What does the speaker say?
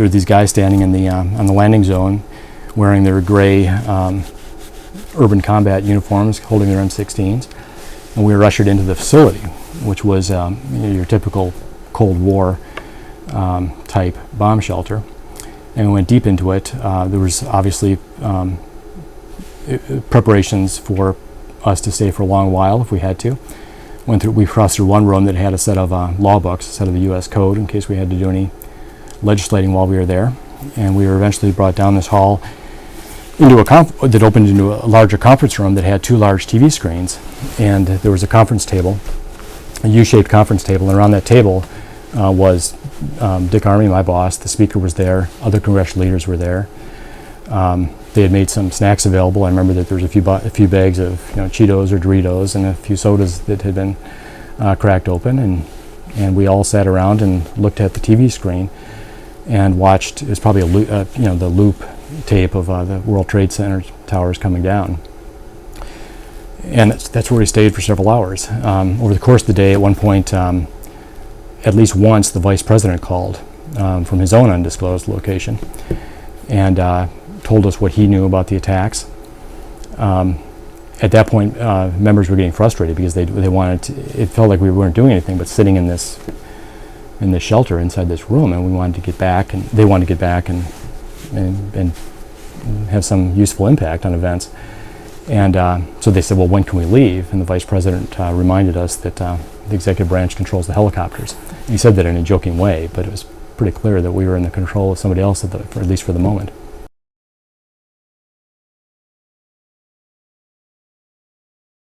there were these guys standing in the on the landing zone, wearing their gray urban combat uniforms, holding their M16s, and we were ushered into the facility, which was your typical Cold War type bomb shelter. And we went deep into it. There was obviously preparations for us to stay for a long while if we had to. We crossed through one room that had a set of law books, a set of the U.S. Code in case we had to do any legislating while we were there. And we were eventually brought down this hall into that opened into a larger conference room that had two large TV screens. And there was a conference table, a U-shaped conference table, and around that table was Dick Armey, my boss. The speaker was there. Other congressional leaders were there. They had made some snacks available. I remember that there was a few bags of Cheetos or Doritos and a few sodas that had been cracked open, and we all sat around and looked at the TV screen and watched. It was probably the loop tape of the World Trade Center towers coming down, and that's where we stayed for several hours. Over the course of the day, at one point, at least once, the vice president called from his own undisclosed location and told us what he knew about the attacks. At that point, members were getting frustrated because they wanted to, it felt like we weren't doing anything but sitting in this shelter inside this room, and we wanted to get back, and they wanted to get back and have some useful impact on events. And so they said, well, when can we leave? And the vice president reminded us that the executive branch controls the helicopters. And he said that in a joking way, but it was pretty clear that we were in the control of somebody else, at least for the moment.